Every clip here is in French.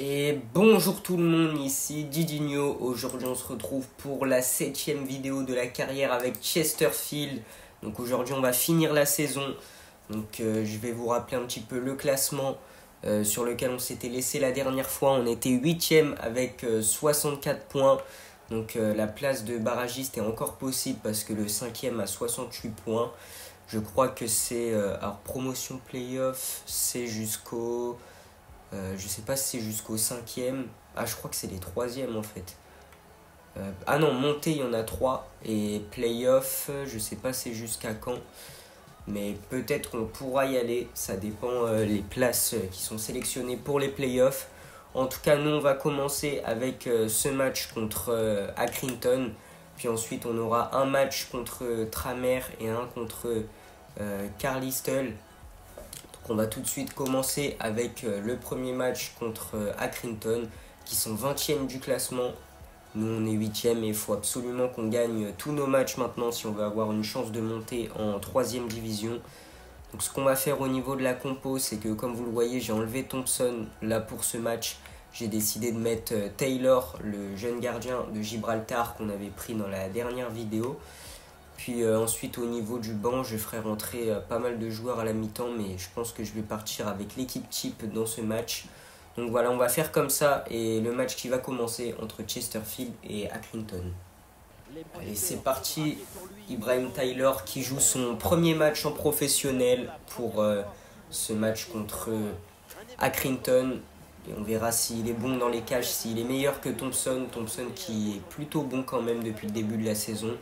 Et bonjour tout le monde, ici Didinho. Aujourd'hui on se retrouve pour la 7e vidéo de la carrière avec Chesterfield. Donc aujourd'hui on va finir la saison. Donc je vais vous rappeler un petit peu le classement sur lequel on s'était laissé la dernière fois. On était 8e avec 64 points. Donc la place de barragiste est encore possible parce que le 5e a 68 points. Je crois que c'est alors promotion playoff, c'est jusqu'au... je sais pas si c'est jusqu'au 5e. Ah, je crois que c'est les 3e en fait. Ah non, montée, il y en a 3. Et playoff, je sais pas c'est jusqu'à quand. Mais peut-être qu'on pourra y aller. Ça dépend les places qui sont sélectionnées pour les playoffs. En tout cas, nous, on va commencer avec ce match contre Accrington. Puis ensuite, on aura un match contre Tranmere et un contre Carlisle. On va tout de suite commencer avec le premier match contre Accrington, qui sont 20e du classement. Nous, on est 8e et il faut absolument qu'on gagne tous nos matchs maintenant si on veut avoir une chance de monter en 3e division. Donc, ce qu'on va faire au niveau de la compo, c'est que, comme vous le voyez, j'ai enlevé Thompson là pour ce match. J'ai décidé de mettre Taylor, le jeune gardien de Gibraltar qu'on avait pris dans la dernière vidéo. Puis ensuite au niveau du banc, je ferai rentrer pas mal de joueurs à la mi-temps, mais je pense que je vais partir avec l'équipe type dans ce match. Donc voilà, on va faire comme ça et le match qui va commencer entre Chesterfield et Accrington. Allez, c'est parti. Ibrahim Taylor qui joue son premier match en professionnel pour ce match contre Accrington. Et on verra s'il est bon dans les cages, s'il est meilleur que Thompson. Thompson qui est plutôt bon quand même depuis le début de la saison.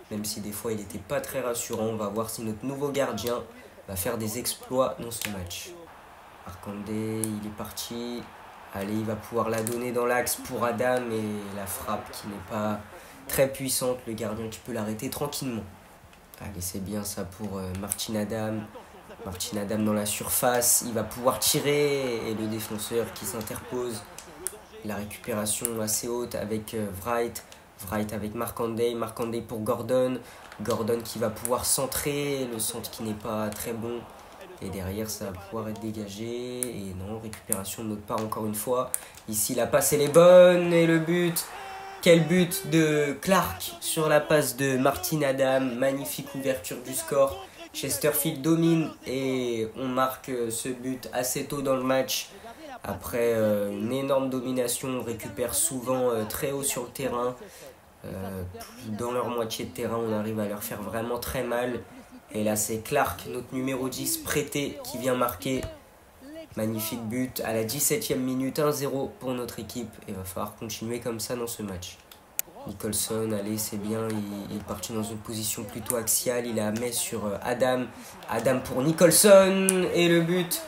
Même si des fois il n'était pas très rassurant. On va voir si notre nouveau gardien va faire des exploits dans ce match. Markandé, il est parti. Allez, il va pouvoir la donner dans l'axe pour Adam. Et la frappe qui n'est pas très puissante. Le gardien qui peut l'arrêter tranquillement. Allez, c'est bien ça pour Martin Adam. Martin Adam dans la surface. Il va pouvoir tirer. Et le défenseur qui s'interpose. La récupération assez haute avec Wright. Wright avec Markandé pour Gordon. Gordon qui va pouvoir centrer. Le centre qui n'est pas très bon. Et derrière, ça va pouvoir être dégagé. Et non, récupération de notre part encore une fois. Ici, la passe, elle est bonne. Et le but. Quel but de Clark sur la passe de Martin Adam. Magnifique ouverture du score. Chesterfield domine. Et on marque ce but assez tôt dans le match. Après une énorme domination, on récupère souvent très haut sur le terrain. Dans leur moitié de terrain, on arrive à leur faire vraiment très mal. Et là, c'est Clark, notre numéro 10, prêté, qui vient marquer. Magnifique but à la 17e minute, 1-0 pour notre équipe. Et il va falloir continuer comme ça dans ce match. Nicholson, allez, c'est bien, il est parti dans une position plutôt axiale. Il a mis sur Adam. Adam pour Nicholson. Et le but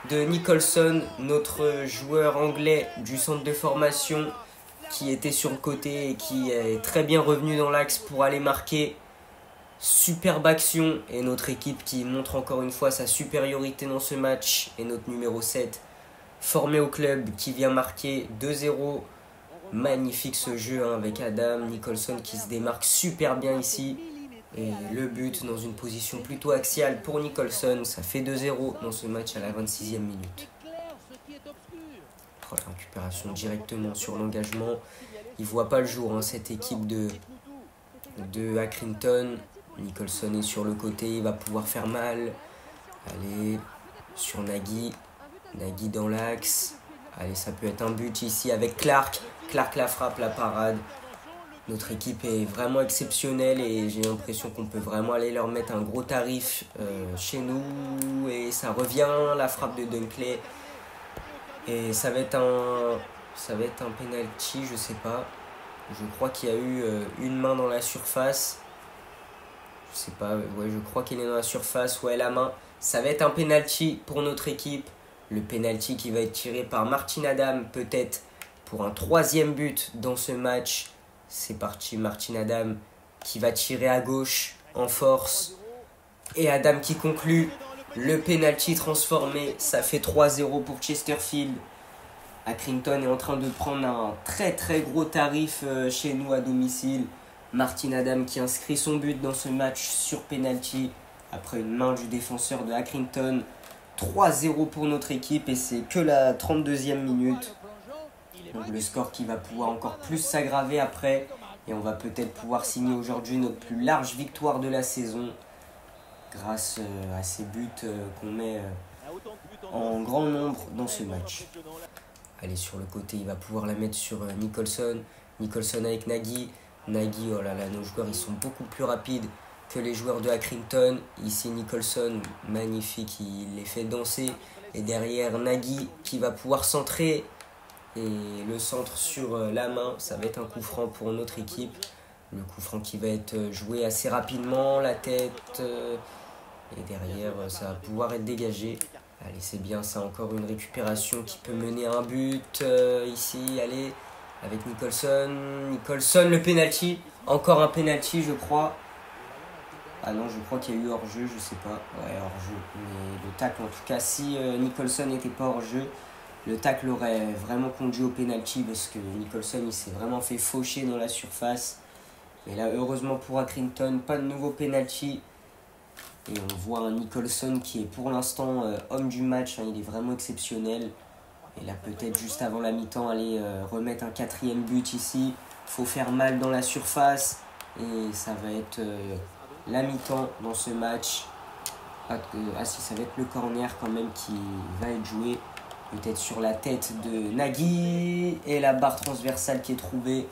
de Nicholson, notre joueur anglais du centre de formation qui était sur le côté et qui est très bien revenu dans l'axe pour aller marquer. Superbe action et notre équipe qui montre encore une fois sa supériorité dans ce match. Et notre numéro 7 formé au club qui vient marquer 2-0. Magnifique ce jeu avec Adam, Nicholson qui se démarque super bien ici. Et le but dans une position plutôt axiale pour Nicholson. Ça fait 2-0 dans ce match à la 26e minute. Oh, la récupération directement sur l'engagement. Il ne voit pas le jour, hein, cette équipe de Accrington. Nicholson est sur le côté, il va pouvoir faire mal. Allez, sur Nagy. Nagy dans l'axe. Allez, ça peut être un but ici avec Clark. Clark la frappe, la parade. Notre équipe est vraiment exceptionnelle et j'ai l'impression qu'on peut vraiment aller leur mettre un gros tarif chez nous. Et ça revient, la frappe de Dunkley. Et ça va être un penalty, je sais pas. Je crois qu'il y a eu une main dans la surface. Je sais pas, ouais, je crois qu'il est dans la surface. Ouais, la main. Ça va être un penalty pour notre équipe. Le penalty qui va être tiré par Martin Adam, peut-être pour un 3e but dans ce match. C'est parti, Martin Adam qui va tirer à gauche en force. Et Adam qui conclut. Le penalty transformé, ça fait 3-0 pour Chesterfield. Accrington est en train de prendre un très très gros tarif chez nous à domicile. Martin Adam qui inscrit son but dans ce match sur penalty après une main du défenseur de Accrington. 3-0 pour notre équipe et c'est que la 32e minute. Donc le score qui va pouvoir encore plus s'aggraver après. Et on va peut-être pouvoir signer aujourd'hui notre plus large victoire de la saison. Grâce à ces buts qu'on met en grand nombre dans ce match. Allez, sur le côté, il va pouvoir la mettre sur Nicholson. Nicholson avec Nagy. Nagy, oh là là, nos joueurs ils sont beaucoup plus rapides que les joueurs de Accrington. Ici Nicholson, magnifique, il les fait danser. Et derrière Nagy qui va pouvoir centrer. Et le centre sur la main, ça va être un coup franc pour notre équipe. Le coup franc qui va être joué assez rapidement, la tête. Et derrière, ça va pouvoir être dégagé. Allez, c'est bien ça, encore une récupération qui peut mener à un but. Ici, allez, avec Nicholson. Nicholson, le penalty. Encore un penalty, je crois. Ah non, je crois qu'il y a eu hors-jeu, je sais pas. Ouais, hors-jeu. Mais le tacle, en tout cas, si Nicholson n'était pas hors-jeu, le tacle aurait vraiment conduit au penalty parce que Nicholson, il s'est vraiment fait faucher dans la surface. Mais là, heureusement pour Accrington, pas de nouveau penalty. Et on voit un Nicholson qui est pour l'instant homme du match, hein, il est vraiment exceptionnel. Et là peut-être juste avant la mi-temps, aller remettre un 4e but ici. Faut faire mal dans la surface. Et ça va être la mi-temps dans ce match. Ah si, ça va être le corner quand même qui va être joué. Peut-être sur la tête de Nagy. Et la barre transversale qui est trouvée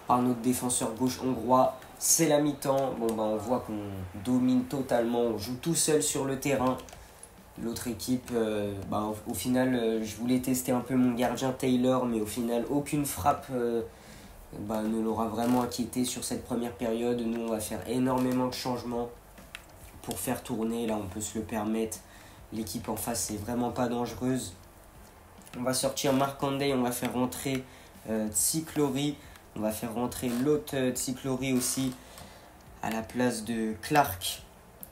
par notre défenseur gauche hongrois. C'est la mi-temps. Bon, on voit qu'on domine totalement. On joue tout seul sur le terrain. L'autre équipe, au final, je voulais tester un peu mon gardien Taylor, mais au final, aucune frappe ne l'aura vraiment inquiété sur cette première période. Nous, on va faire énormément de changements pour faire tourner. Là, on peut se le permettre. L'équipe en face, c'est vraiment pas dangereuse. On va sortir Markanday, on va faire rentrer Tsiklory. On va faire rentrer l'autre Tsiklory aussi à la place de Clark.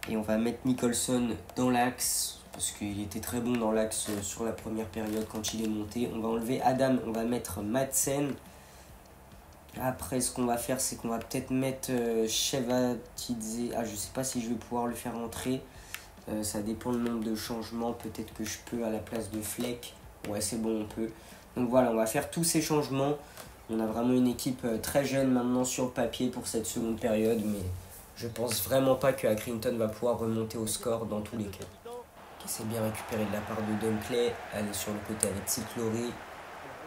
Et on va mettre Nicholson dans l'axe. Parce qu'il était très bon dans l'axe sur la première période quand il est monté. On va enlever Adam, on va mettre Madsen. Après, ce qu'on va faire, c'est qu'on va peut-être mettre Shevatidze. Ah, je sais pas si je vais pouvoir le faire rentrer. Ça dépend du nombre de changements. Peut-être que je peux à la place de Fleck. Ouais, c'est bon, on peut. Donc voilà, on va faire tous ces changements. On a vraiment une équipe très jeune maintenant sur le papier pour cette seconde période, mais je pense vraiment pas que Accrington va pouvoir remonter au score dans tous les cas. C'est bien récupéré de la part de Dunkley. Allez sur le côté avec Tsiklory.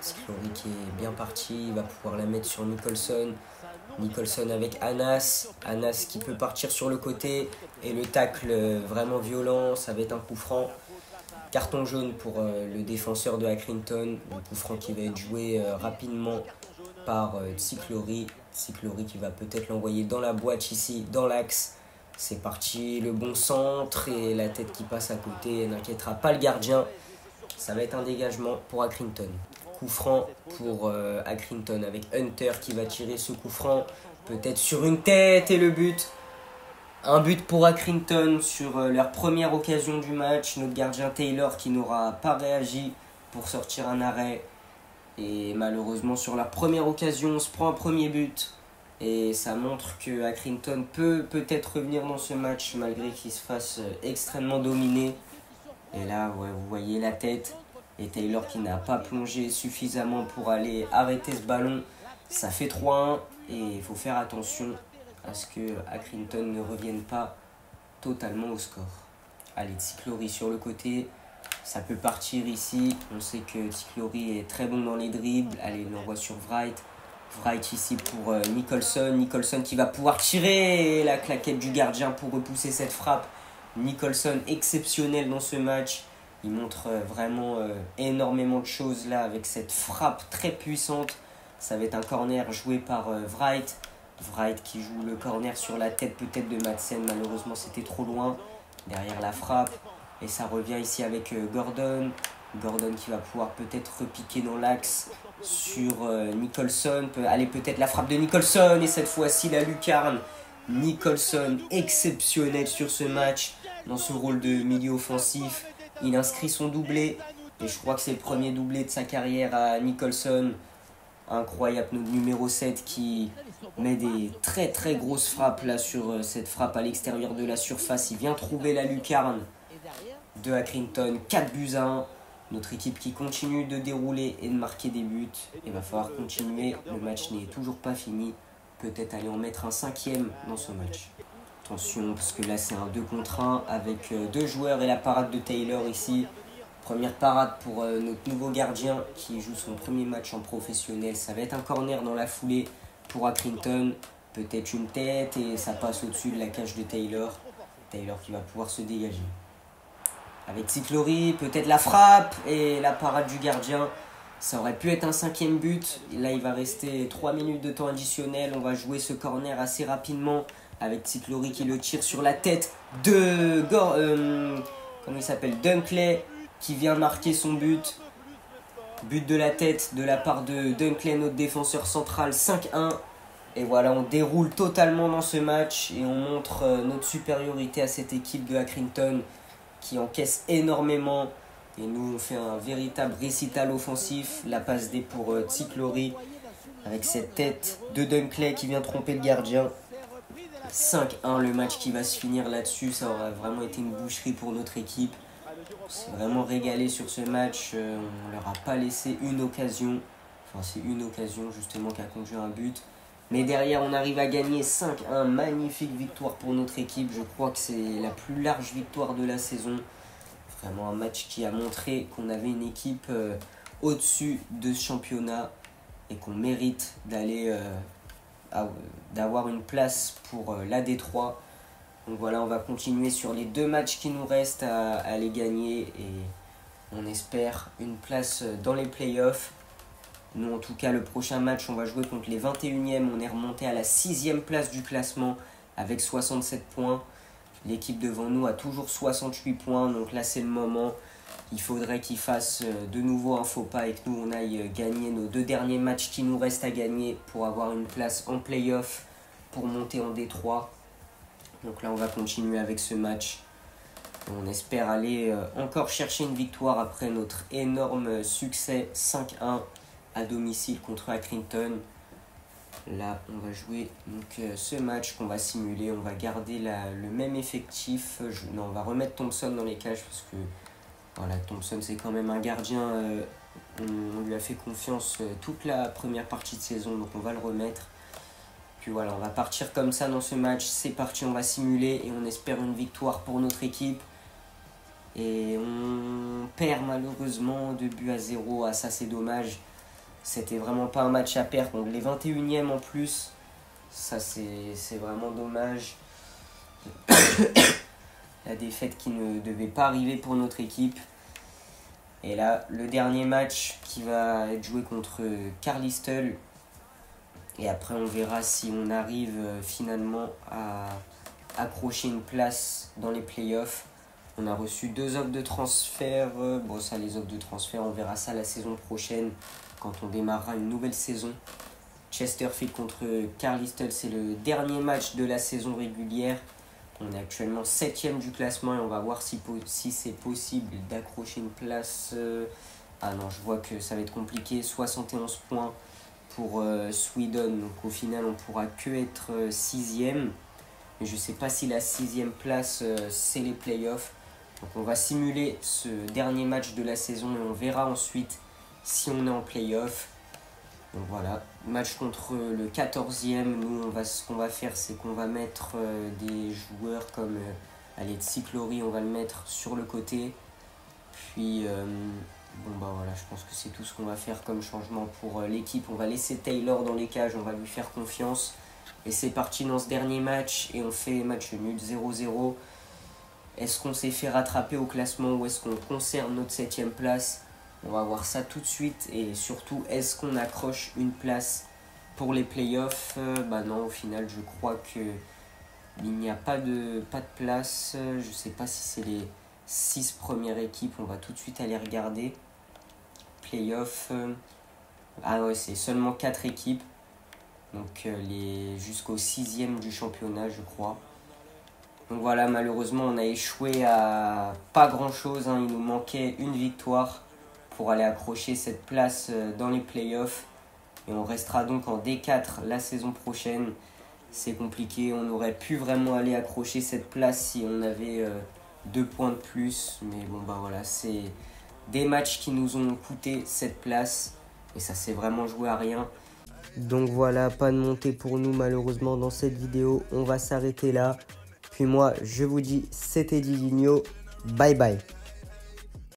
Tsiklory qui est bien parti, il va pouvoir la mettre sur Nicholson. Nicholson avec Anas. Anas qui peut partir sur le côté. Et le tacle vraiment violent, ça va être un coup franc. Carton jaune pour le défenseur de Accrington. Le coup franc qui va être joué rapidement par Tsiklory. Tsiklory qui va peut-être l'envoyer dans la boîte ici, dans l'axe. C'est parti, le bon centre et la tête qui passe à côté. N'inquiétera pas le gardien. Ça va être un dégagement pour Accrington. Coup franc pour Accrington avec Hunter qui va tirer ce coup franc. Peut-être sur une tête et le but. Un but pour Accrington sur leur première occasion du match. Notre gardien Taylor qui n'aura pas réagi pour sortir un arrêt. Et malheureusement sur leur première occasion on se prend un premier but. Et ça montre que Accrington peut peut-être revenir dans ce match malgré qu'il se fasse extrêmement dominer. Et là ouais, vous voyez la tête. Et Taylor qui n'a pas plongé suffisamment pour aller arrêter ce ballon. Ça fait 3-1 et il faut faire attention à ce que Accrington ne revienne pas totalement au score. Allez, Tsiklory sur le côté. Ça peut partir ici. On sait que Tsiklory est très bon dans les dribbles. Allez, on l'envoie sur Wright. Wright ici pour Nicholson. Nicholson qui va pouvoir tirer la claquette du gardien pour repousser cette frappe. Nicholson exceptionnel dans ce match. Il montre vraiment énormément de choses là avec cette frappe très puissante. Ça va être un corner joué par Wright. Wright qui joue le corner sur la tête peut-être de Madsen. Malheureusement c'était trop loin. Derrière la frappe. Et ça revient ici avec Gordon. Gordon qui va pouvoir peut-être repiquer dans l'axe sur Nicholson. Allez, peut-être la frappe de Nicholson. Et cette fois-ci, la lucarne. Nicholson, exceptionnel sur ce match. Dans ce rôle de milieu offensif. Il inscrit son doublé. Et je crois que c'est le premier doublé de sa carrière à Nicholson. Incroyable, notre numéro 7 qui met des très très grosses frappes là sur cette frappe à l'extérieur de la surface. Il vient trouver la lucarne de Accrington, 4 buts à 1. Notre équipe qui continue de dérouler et de marquer des buts. Il va falloir continuer. Le match n'est toujours pas fini. Peut-être aller en mettre un 5e dans ce match. Attention, parce que là c'est un 2 contre 1 avec 2 joueurs et la parade de Taylor ici. Première parade pour notre nouveau gardien qui joue son premier match en professionnel. Ça va être un corner dans la foulée pour Accrington. Peut-être une tête et ça passe au-dessus de la cage de Taylor. Taylor qui va pouvoir se dégager. Avec Cyclory, peut-être la frappe et la parade du gardien. Ça aurait pu être un 5e but. Et là, il va rester 3 minutes de temps additionnel. On va jouer ce corner assez rapidement avec Cyclory qui le tire sur la tête de comment il s'appelle, Dunkley, qui vient marquer son but. But de la tête de la part de Dunkley, notre défenseur central, 5-1. Et voilà, on déroule totalement dans ce match et on montre notre supériorité à cette équipe de Accrington qui encaisse énormément. Et nous, on fait un véritable récital offensif. La passe D pour Cyclory avec cette tête de Dunkley qui vient tromper le gardien. 5-1, le match qui va se finir là-dessus. Ça aura vraiment été une boucherie pour notre équipe. On s'est vraiment régalé sur ce match. On ne leur a pas laissé une occasion. Enfin, c'est une occasion justement qui a conduit à un but. Mais derrière, on arrive à gagner 5-1. Magnifique victoire pour notre équipe. Je crois que c'est la plus large victoire de la saison. Vraiment un match qui a montré qu'on avait une équipe au-dessus de ce championnat et qu'on mérite d'avoir une place pour la D3. Donc voilà, on va continuer sur les 2 matchs qui nous restent à les gagner et on espère une place dans les playoffs. Nous, en tout cas, le prochain match, on va jouer contre les 21e. On est remonté à la 6e place du classement avec 67 points. L'équipe devant nous a toujours 68 points. Donc là, c'est le moment. Il faudrait qu'ils fassent de nouveau un faux pas et que nous, on aille gagner nos 2 derniers matchs qui nous restent à gagner pour avoir une place en play-off pour monter en D3. Donc là, on va continuer avec ce match. On espère aller encore chercher une victoire après notre énorme succès 5-1 à domicile contre Accrington. Là, on va jouer donc, ce match qu'on va simuler. On va garder le même effectif. On va remettre Thompson dans les cages parce que voilà, Thompson, c'est quand même un gardien. On lui a fait confiance toute la première partie de saison, donc on va le remettre. Puis voilà, on va partir comme ça dans ce match. C'est parti, on va simuler et on espère une victoire pour notre équipe. Et on perd malheureusement 2-0. Ah, ça, c'est dommage. C'était vraiment pas un match à perdre. Donc les 21e en plus, ça c'est vraiment dommage. La défaite qui ne devait pas arriver pour notre équipe. Et là, le dernier match qui va être joué contre Carlisle. Et après, on verra si on arrive finalement à accrocher une place dans les playoffs. On a reçu 2 offres de transfert. Bon, ça, les offres de transfert, on verra ça la saison prochaine quand on démarrera une nouvelle saison. Chesterfield contre Carlisle, c'est le dernier match de la saison régulière. On est actuellement 7e du classement et on va voir si c'est possible d'accrocher une place. Ah non, je vois que ça va être compliqué. 71 points pour Sweden. Donc au final, on pourra que être 6e. Mais je ne sais pas si la 6e place, c'est les playoffs. Donc on va simuler ce dernier match de la saison et on verra ensuite si on est en playoff. Donc voilà, match contre le 14e. Nous, ce qu'on va faire, c'est qu'on va mettre des joueurs comme Cyclory, on va le mettre sur le côté. Puis, bon bah voilà, je pense que c'est tout ce qu'on va faire comme changement pour l'équipe. On va laisser Taylor dans les cages, on va lui faire confiance. Et c'est parti dans ce dernier match et on fait match nul 0-0. Est-ce qu'on s'est fait rattraper au classement ou est-ce qu'on conserve notre 7e place? On va voir ça tout de suite et surtout, est-ce qu'on accroche une place pour les playoffs? Bah non, au final, je crois qu'il n'y a pas de place. Je ne sais pas si c'est les 6 premières équipes. On va tout de suite aller regarder. Playoffs. Ah ouais, c'est seulement 4 équipes. Donc jusqu'au 6e du championnat, je crois. Donc voilà, malheureusement, on a échoué à pas grand-chose. Il nous manquait une victoire pour aller accrocher cette place dans les playoffs. Et on restera donc en D4 la saison prochaine. C'est compliqué, on aurait pu vraiment aller accrocher cette place si on avait 2 points de plus. Mais bon, bah voilà, c'est Des matchs qui nous ont coûté cette place. Et ça s'est vraiment joué à rien. Donc voilà, pas de montée pour nous malheureusement dans cette vidéo. On va s'arrêter là. Puis moi, je vous dis, c'était Didinho. Bye bye.